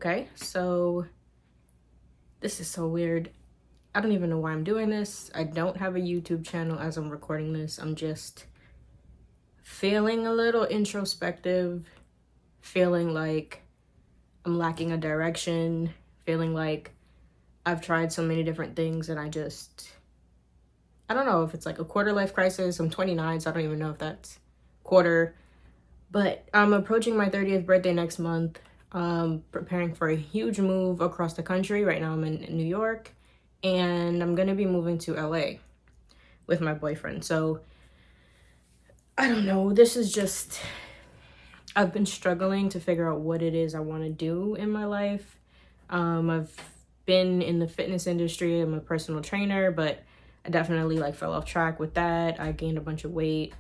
Okay, so this is so weird. I don't even know why I'm doing this. I don't have a YouTube channel as I'm recording this. I'm just feeling a little introspective, feeling like I'm lacking a direction, feeling like I've tried so many different things and I don't know if it's like a quarter life crisis. I'm 29, so I don't even know if that's quarter, but I'm approaching my 30th birthday next month. Preparing for a huge move across the country. Right now I'm in New York and I'm gonna be moving to LA with my boyfriend. So I don't know, I've been struggling to figure out what it is I want to do in my life. I've been in the fitness industry. I'm a personal trainer, but I definitely like fell off track with that. I gained a bunch of weight.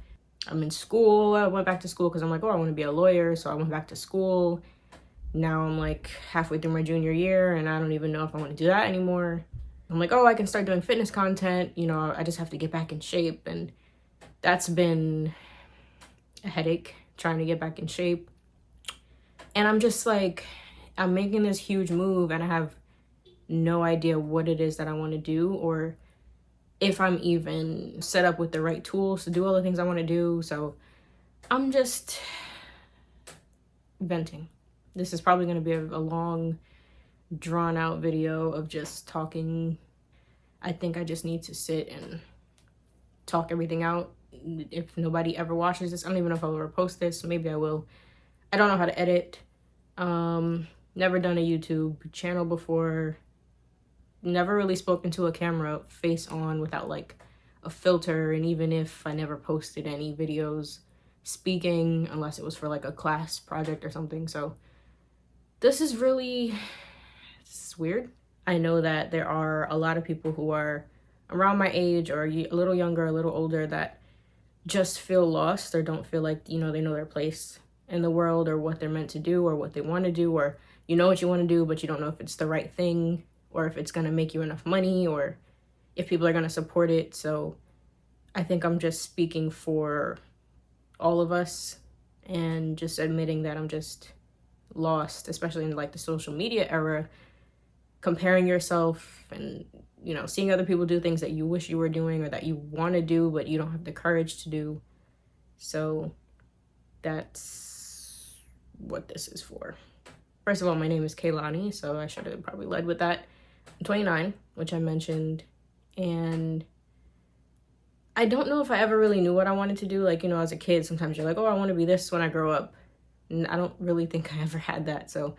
I'm in school. I went back to school because I'm like, oh, I want to be a lawyer. So I went back to school. Now I'm like halfway through my junior year and I don't even know if I want to do that anymore. I'm like, oh, I can start doing fitness content. I just have to get back in shape. And that's been a headache, trying to get back in shape. And I'm just like, I'm making this huge move and I have no idea what it is that I want to do or if I'm even set up with the right tools to do all the things I want to do. So I'm just venting. This is probably going to be a long, drawn out video of just talking. I think I just need to sit and talk everything out. If nobody ever watches this, I don't even know if I'll ever post this. Maybe I will. I don't know how to edit. Never done a YouTube channel before. Never really spoken to a camera face on without like a filter. And even if I never posted any videos speaking, unless it was for like a class project or something. So this is weird. I know that there are a lot of people who are around my age or a little younger, a little older that just feel lost or don't feel like, they know their place in the world or what they're meant to do or what they want to do, or you know what you want to do, but you don't know if it's the right thing or if it's going to make you enough money or if people are going to support it. So I think I'm just speaking for all of us and just admitting that I'm just lost, especially in like the social media era, comparing yourself and seeing other people do things that you wish you were doing or that you want to do but you don't have the courage to do. So that's what this is for. First of all, my name is Kaylani, so I should have probably led with that. I'm 29, which I mentioned, and I don't know if I ever really knew what I wanted to do. Like, as a kid, sometimes you're like, oh, I want to be this when I grow up. And I don't really think I ever had that. So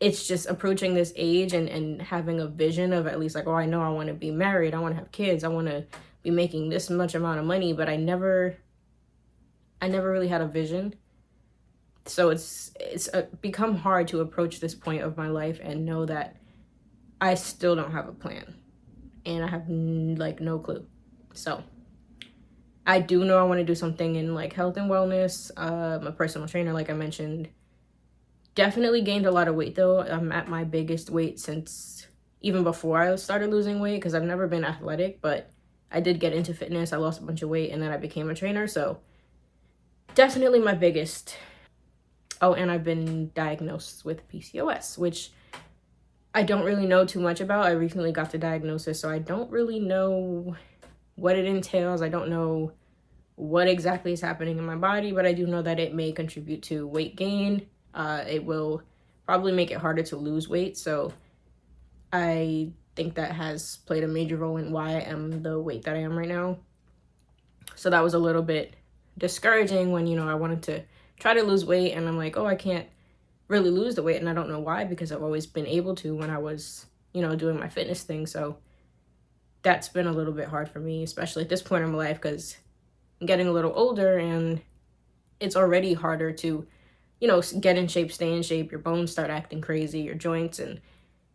it's just approaching this age and having a vision of at least like, oh, I know I want to be married. I want to have kids. I want to be making this much amount of money. But I never really had a vision. So it's become hard to approach this point of my life and know that I still don't have a plan. And I have like no clue. So I do know I want to do something in like health and wellness. I'm a personal trainer, like I mentioned. Definitely gained a lot of weight though. I'm at my biggest weight since even before I started losing weight because I've never been athletic, but I did get into fitness. I lost a bunch of weight and then I became a trainer. So definitely my biggest. Oh, and I've been diagnosed with PCOS, which I don't really know too much about. I recently got the diagnosis, so I don't really know what it entails. I don't know what exactly is happening in my body, but I do know that it may contribute to weight gain. It will probably make it harder to lose weight. So I think that has played a major role in why I am the weight that I am right now. So that was a little bit discouraging when, I wanted to try to lose weight and I'm like, oh, I can't really lose the weight. And I don't know why, because I've always been able to when I was, doing my fitness thing. So that's been a little bit hard for me, especially at this point in my life, because I'm getting a little older and it's already harder to, get in shape, stay in shape. Your bones start acting crazy, your joints, and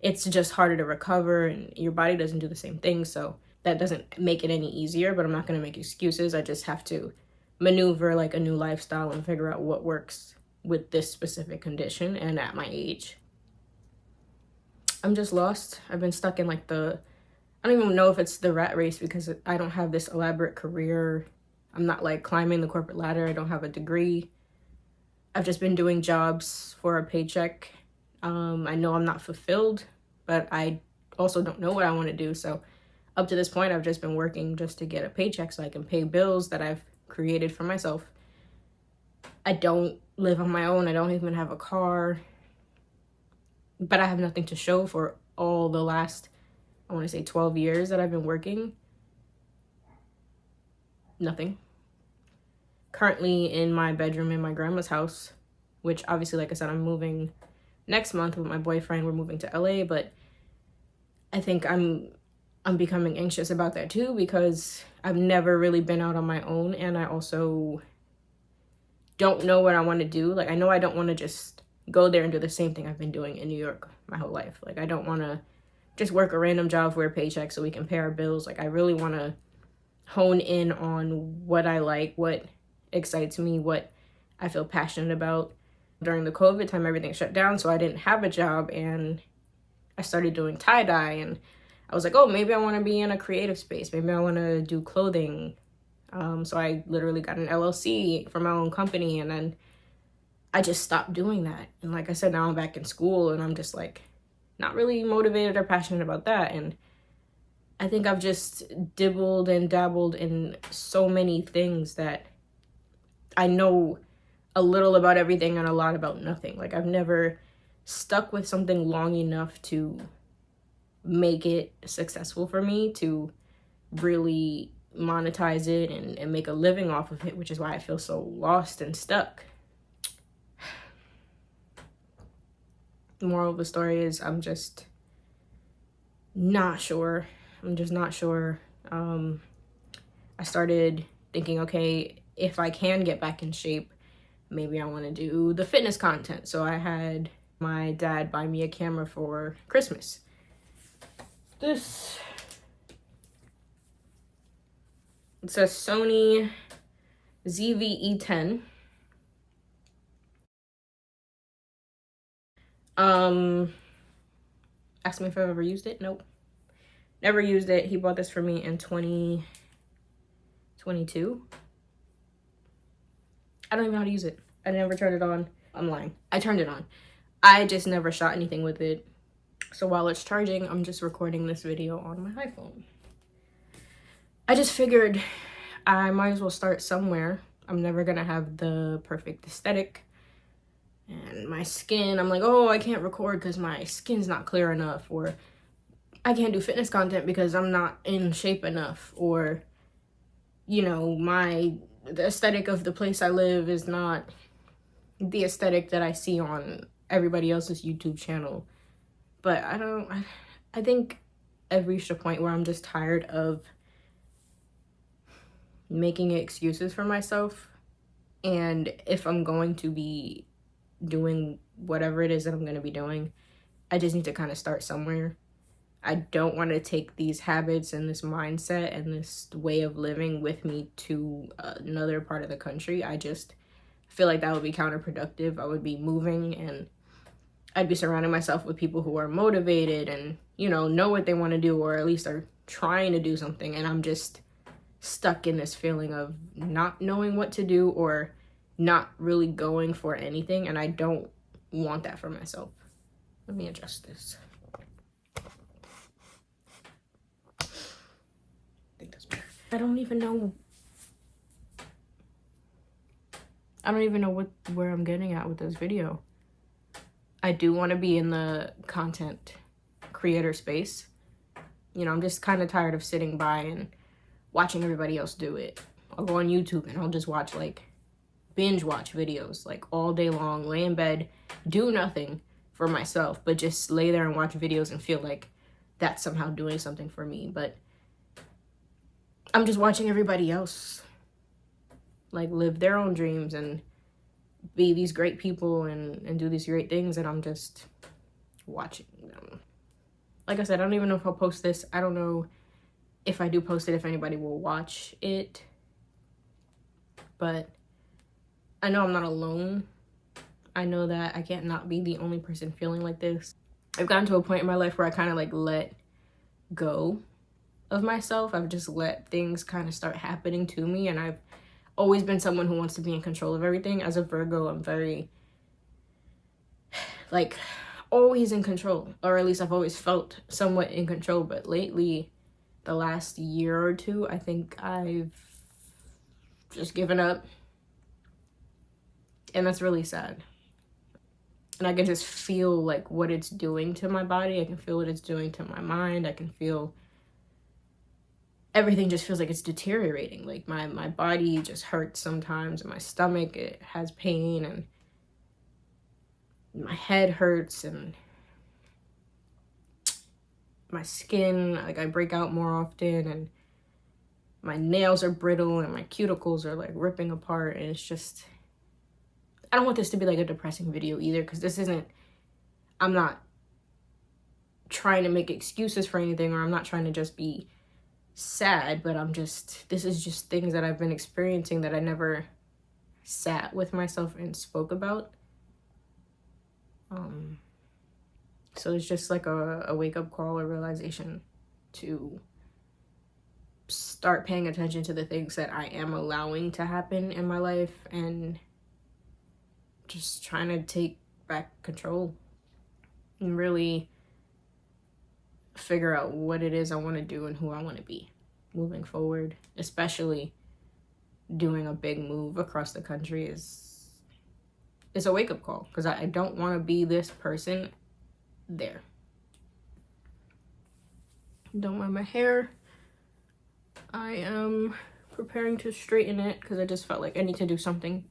it's just harder to recover and your body doesn't do the same thing. So that doesn't make it any easier, but I'm not going to make excuses. I just have to maneuver like a new lifestyle and figure out what works with this specific condition and at my age. I'm just lost. I've been stuck in like I don't even know if it's the rat race because I don't have this elaborate career. I'm not like climbing the corporate ladder. I don't have a degree. I've just been doing jobs for a paycheck. I know I'm not fulfilled, but I also don't know what I want to do. So up to this point, I've just been working just to get a paycheck so I can pay bills that I've created for myself. I don't live on my own. I don't even have a car, but I have nothing to show for all the last, I want to say 12 years that I've been working. Nothing. Currently in my bedroom in my grandma's house, which obviously, like I said, I'm moving next month with my boyfriend. We're moving to LA, but I think I'm becoming anxious about that too, because I've never really been out on my own, and I also don't know what I want to do. Like, I know I don't want to just go there and do the same thing I've been doing in New York my whole life. Like, I don't want to just work a random job for a paycheck so we can pay our bills. Like, I really want to hone in on what I like, what excites me, what I feel passionate about. During the COVID time, everything shut down, so I didn't have a job, and I started doing tie-dye, and I was like, oh, maybe I want to be in a creative space. Maybe I want to do clothing. So I literally got an LLC for my own company, and then I just stopped doing that. And like I said, now I'm back in school, and I'm just like not really motivated or passionate about that. And I think I've just dibbled and dabbled in so many things that I know a little about everything and a lot about nothing. Like, I've never stuck with something long enough to make it successful for me, to really monetize it and make a living off of it, which is why I feel so lost and stuck. The moral of the story is I'm just not sure. I'm just not sure. I started thinking, okay, if I can get back in shape, maybe I want to do the fitness content. So I had my dad buy me a camera for Christmas. It's a Sony ZV-E10. Ask me if I've ever used it. Nope. Never used it. He bought this for me in 2022. I don't even know how to use it. I never turned it on. I'm lying. I turned it on. I just never shot anything with it. So while it's charging, I'm just recording this video on my iPhone. I just figured I might as well start somewhere. I'm never gonna have the perfect aesthetic. And my skin, I'm like, oh, I can't record because my skin's not clear enough. Or I can't do fitness content because I'm not in shape enough. Or, you know, the aesthetic of the place I live is not the aesthetic that I see on everybody else's YouTube channel. But I think I've reached a point where I'm just tired of making excuses for myself. And if I'm going to be doing whatever it is that I'm going to be doing, I just need to kind of start somewhere. I don't want to take these habits and this mindset and this way of living with me to another part of the country. I just feel like that would be counterproductive. I would be moving, and I'd be surrounding myself with people who are motivated and, you know what they want to do, or at least are trying to do something. And I'm just stuck in this feeling of not knowing what to do or not really going for anything. And I don't want that for myself. Let me adjust this. I think that's better. I don't even know where I'm getting at with this video. I do want to be in the content creator space. You know, I'm just kind of tired of sitting by and watching everybody else do it. I'll go on YouTube and I'll just watch, like, binge watch videos, like, all day long, lay in bed, do nothing for myself, but just lay there and watch videos and feel like that's somehow doing something for me. But I'm just watching everybody else, like, live their own dreams and be these great people and do these great things, and I'm just watching them. Like I said, I don't even know if I'll post this. I don't know if I do post it, if anybody will watch it. But I know I'm not alone. I know that I can't not be the only person feeling like this. I've gotten to a point in my life where I kind of like let go of myself. I've just let things kind of start happening to me, and I've always been someone who wants to be in control of everything. As a Virgo, I'm very, like, always in control, or at least I've always felt somewhat in control. But lately, the last year or two, I think I've just given up. And that's really sad. And I can just feel like what it's doing to my body. I can feel what it's doing to my mind. I can feel everything just feels like it's deteriorating. Like my body just hurts sometimes, and my stomach, it has pain, and my head hurts, and my skin, like I break out more often, and my nails are brittle, and my cuticles are like ripping apart. And it's just, I don't want this to be like a depressing video either, because this isn't, I'm not trying to make excuses for anything, or I'm not trying to just be sad, but this is just things that I've been experiencing that I never sat with myself and spoke about. So it's just like a wake-up call, a realization to start paying attention to the things that I am allowing to happen in my life, and just trying to take back control and really figure out what it is I want to do and who I want to be moving forward. Especially doing a big move across the country is a wake-up call, because I don't want to be this person there. Don't mind my hair. I am preparing to straighten it because I just felt like I need to do something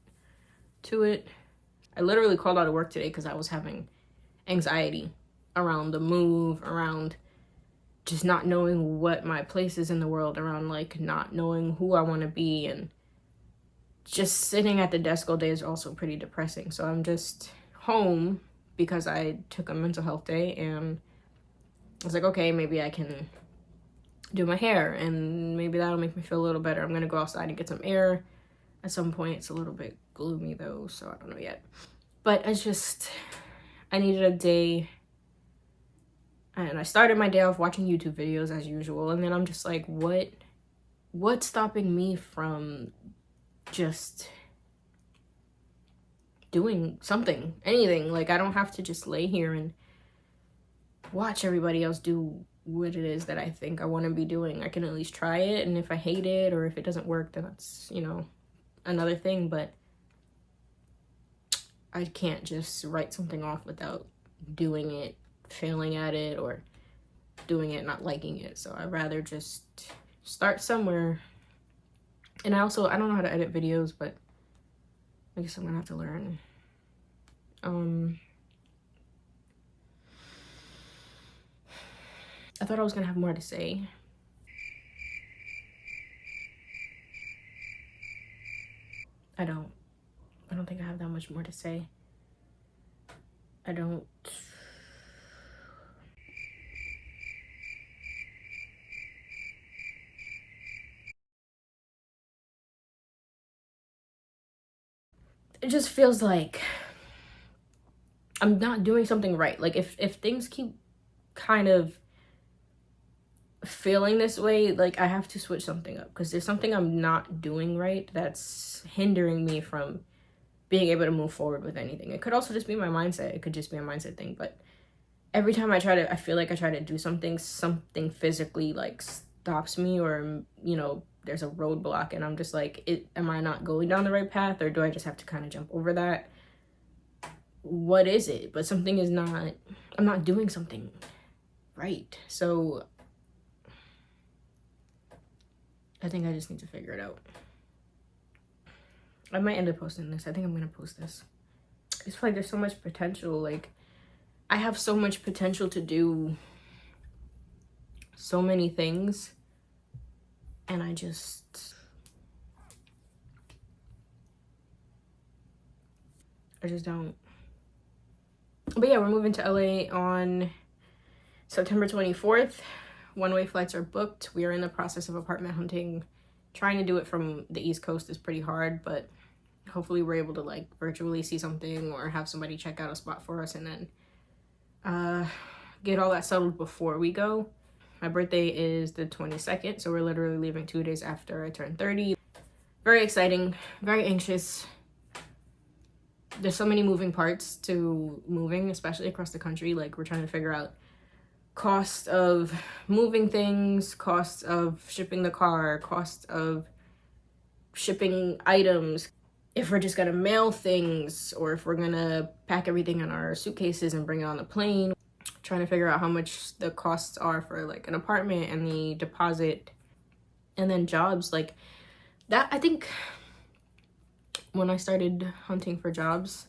to it. I literally called out of work today because I was having anxiety around the move, around just not knowing what my place is in the world, around like not knowing who I want to be, and just sitting at the desk all day is also pretty depressing. So I'm just home because I took a mental health day, and I was like, okay, maybe I can do my hair and maybe that'll make me feel a little better. I'm gonna go outside and get some air at some point. It's a little bit gloomy though, so I don't know yet. But I needed a day, and I started my day off watching YouTube videos as usual, and then I'm just like, what's stopping me from just doing something, anything? Like, I don't have to just lay here and watch everybody else do what it is that I think I want to be doing. I can at least try it, and if I hate it or if it doesn't work, then that's, another thing. But I can't just write something off without doing it, failing at it, or doing it not liking it. So I'd rather just start somewhere. And I don't know how to edit videos, but I guess I'm gonna have to learn. I thought I was gonna have more to say. I don't think I have that much more to say. I don't. It just feels like I'm not doing something right. Like if things keep kind of feeling this way, like I have to switch something up, because there's something I'm not doing right that's hindering me from being able to move forward with anything. It could also just be my mindset. It could just be a mindset thing. But every time I feel like I try to do something physically like stops me, or there's a roadblock, and I'm just like, am I not going down the right path, or do I just have to kind of jump over that? What is it? But something is not, I'm not doing something right. So I think I just need to figure it out. I might end up posting this. I think I'm gonna post this. I just feel like there's so much potential. Like, I have so much potential to do so many things, and I just don't. But yeah, we're moving to LA on September 24th. One-way flights are booked. We are in the process of apartment hunting. Trying to do it from the East Coast is pretty hard, but hopefully we're able to like virtually see something, or have somebody check out a spot for us, and then get all that settled before we go. My birthday is the 22nd, so we're literally leaving 2 days after I turn 30. Very exciting, very anxious. there's so many moving parts to moving, especially across the country. Like, we're trying to figure out cost of moving things, cost of shipping the car, cost of shipping items, if we're just gonna mail things or if we're gonna pack everything in our suitcases and bring it on the plane. Trying to figure out how much the costs are for like an apartment and the deposit, and then jobs like that. I think when I started hunting for jobs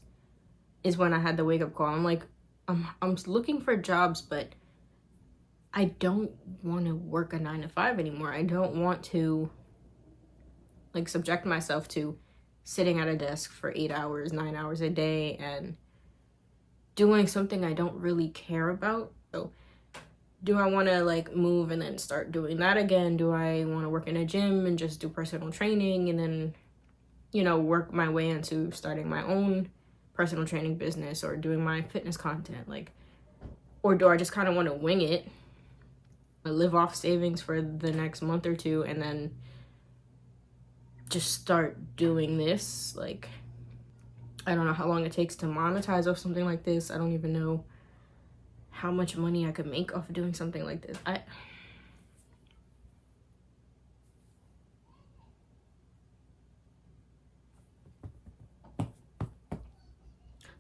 is when I had the wake-up call. I'm like, I'm looking for jobs, but I don't want to work a 9-to-5 anymore. I don't want to like subject myself to sitting at a desk for 8 hours, 9 hours a day and doing something I don't really care about. So do I want to like move and then start doing that again? Do I want to work in a gym and just do personal training and then, you know, work my way into starting my own personal training business or doing my fitness content? Like, or do I just kind of want to wing it, live off savings for the next month or two and then just start doing this? Like, I don't know how long it takes to monetize off something like this. I don't even know how much money I could make off of doing something like this.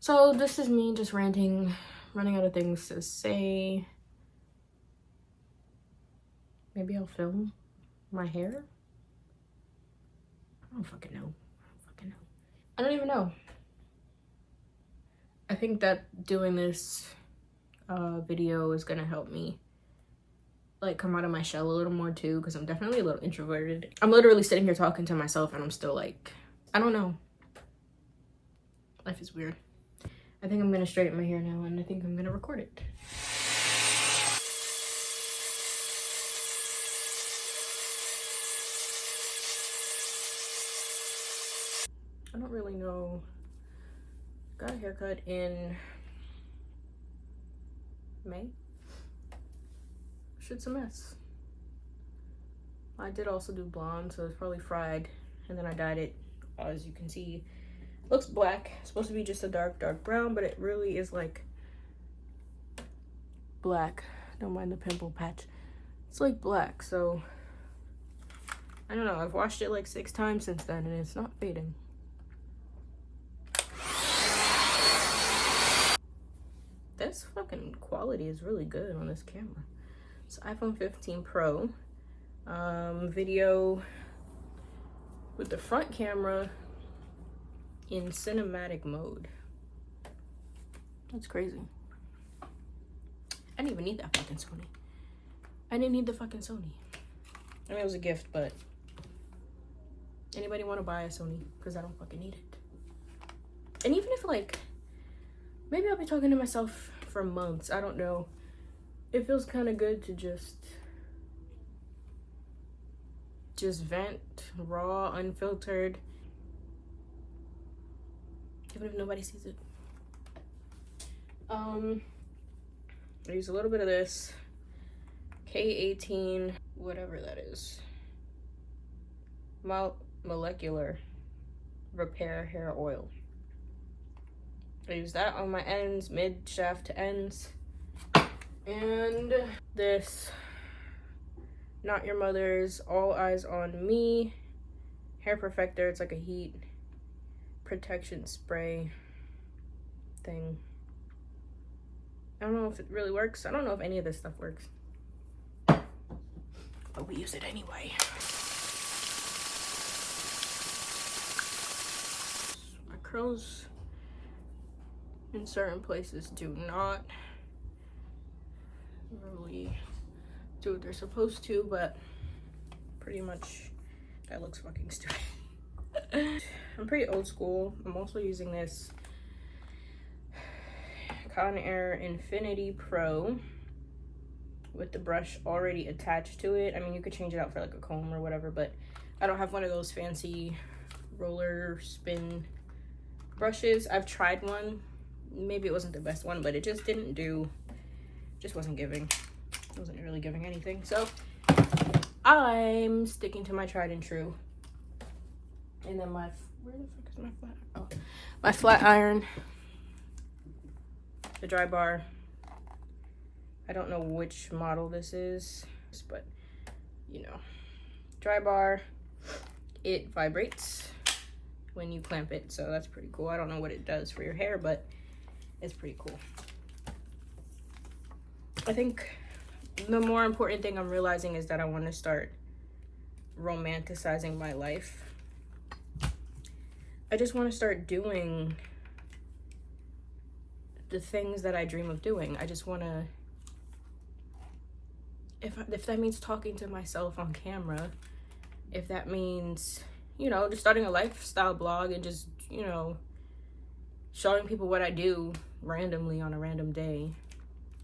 So this is me just ranting, running out of things to say. Maybe I'll film my hair. I don't fucking know. I don't even know. I think that doing this video is gonna help me like come out of my shell a little more too, because I'm definitely a little introverted. I'm literally sitting here talking to myself and I'm still like, I don't know. Life is weird. I think I'm gonna straighten my hair now and I think I'm gonna record it. I don't really know. Got a haircut in May. Shit's a mess. I did also do blonde, so it's probably fried, and then I dyed it. As you can see, looks black. It's supposed to be just a dark brown, but it really is like black. Don't mind the pimple patch. It's like black, so I don't know. I've washed it like 6 times since then, and it's not fading. This fucking quality is really good on this camera. It's iPhone 15 Pro. Video with the front camera in cinematic mode. That's crazy. I didn't even need that fucking Sony. I didn't need the fucking Sony. I mean, it was a gift, but anybody want to buy a Sony? Because I don't fucking need it. And even if like, maybe I'll be talking to myself for months. I don't know. It feels kind of good to just vent, raw, unfiltered, even if nobody sees it. I use a little bit of this K18, whatever that is, molecular repair hair oil. I use that on my ends, mid shaft to ends. And this Not Your Mother's All Eyes on Me hair perfector. It's like a heat protection spray thing. I don't know if it really works. I don't know if any of this stuff works, but we use it anyway. My curls in certain places do not really do what they're supposed to, but pretty much that looks fucking stupid. I'm pretty old school. I'm also using this Conair Infinity Pro with the brush already attached to it. I mean, you could change it out for like a comb or whatever, but I don't have one of those fancy roller spin brushes. I've tried one. Maybe it wasn't the best one, but it just didn't do, just wasn't giving. It wasn't really giving anything. So I'm sticking to my tried and true. And then my, where the fuck is my flat? Oh, my flat iron. The dry bar. I don't know which model this is, but you know, dry bar. It vibrates when you clamp it, so that's pretty cool. I don't know what it does for your hair, but it's pretty cool. I think the more important thing I'm realizing is that I want to start romanticizing my life. I just want to start doing the things that I dream of doing. I just want to, if that means talking to myself on camera, if that means, you know, just starting a lifestyle blog and just, you know, showing people what I do randomly on a random day.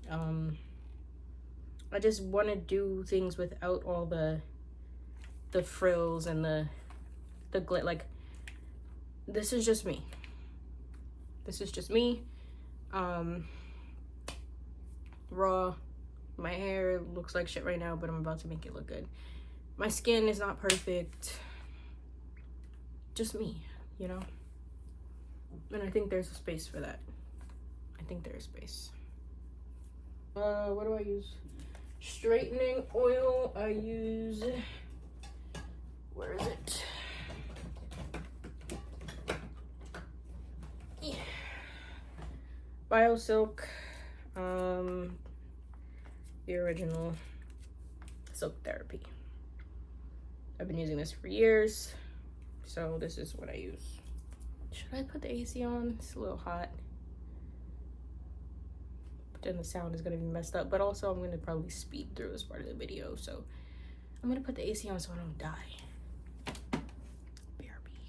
I just want to do things without all the frills and the glit. Like, this is just me. This is just me. Raw. My hair looks like shit right now, but I'm about to make it look good. My skin is not perfect. Just me, you know? And I think there's a space for that. I think there's space. What do I use? Straightening oil. I use, where is it? Yeah. BioSilk, the original Silk Therapy. I've been using this for years, so this is what I use. Should I put the AC on? It's a little hot. But then the sound is gonna be messed up, but also I'm gonna probably speed through this part of the video, so I'm gonna put the AC on so I don't die. BRB.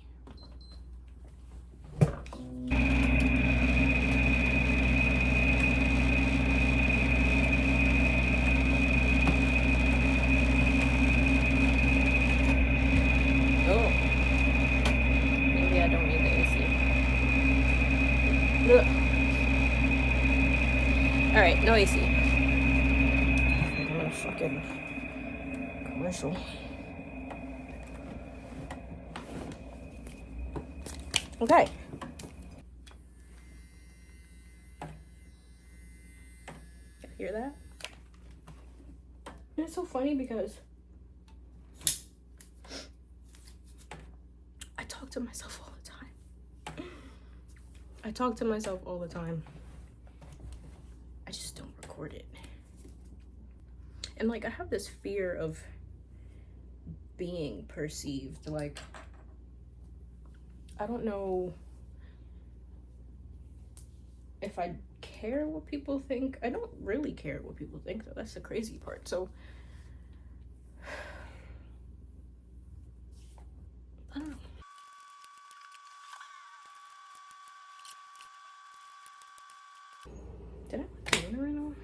All right, no AC. I'm in a fucking commercial. Okay. Hear that? And it's so funny because I talk to myself all the time. I talk to myself all the time. I just don't record it. And like, I have this fear of being perceived. Like, I don't know if I care what people think. I don't really care what people think, though. That's the crazy part. So I don't know. Did I put the winner in on?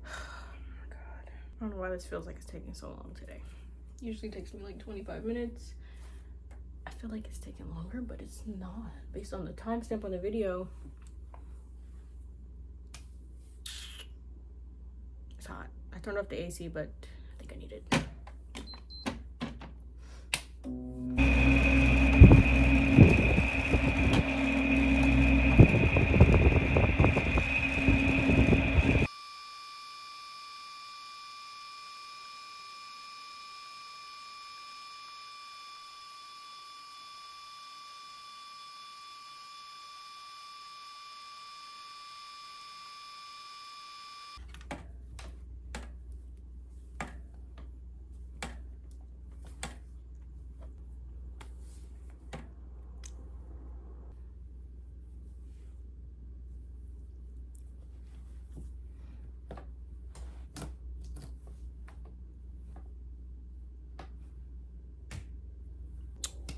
I don't know why this feels like it's taking so long today. Usually takes me like 25 minutes. I feel like it's taking longer, but it's not. Based on the timestamp on the video, it's hot. I turned off the AC, but I think I need it.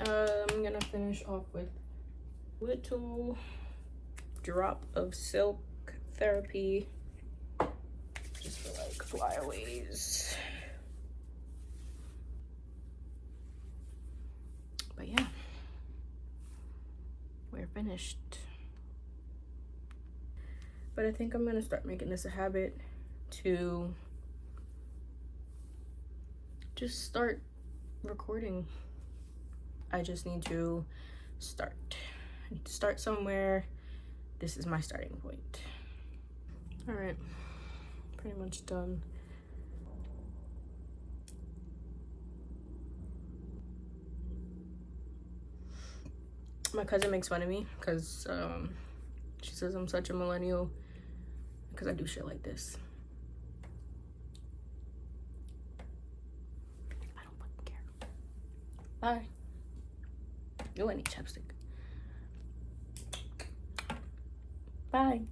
I'm gonna finish off with little drop of Silk Therapy, just for like flyaways. But yeah, we're finished. But I think I'm gonna start making this a habit to just start recording. I just need to start. I need to start somewhere. This is my starting point. All right, pretty much done. My cousin makes fun of me because she says I'm such a millennial because I do shit like this. I don't fucking care. Bye. You I need chapstick. Bye.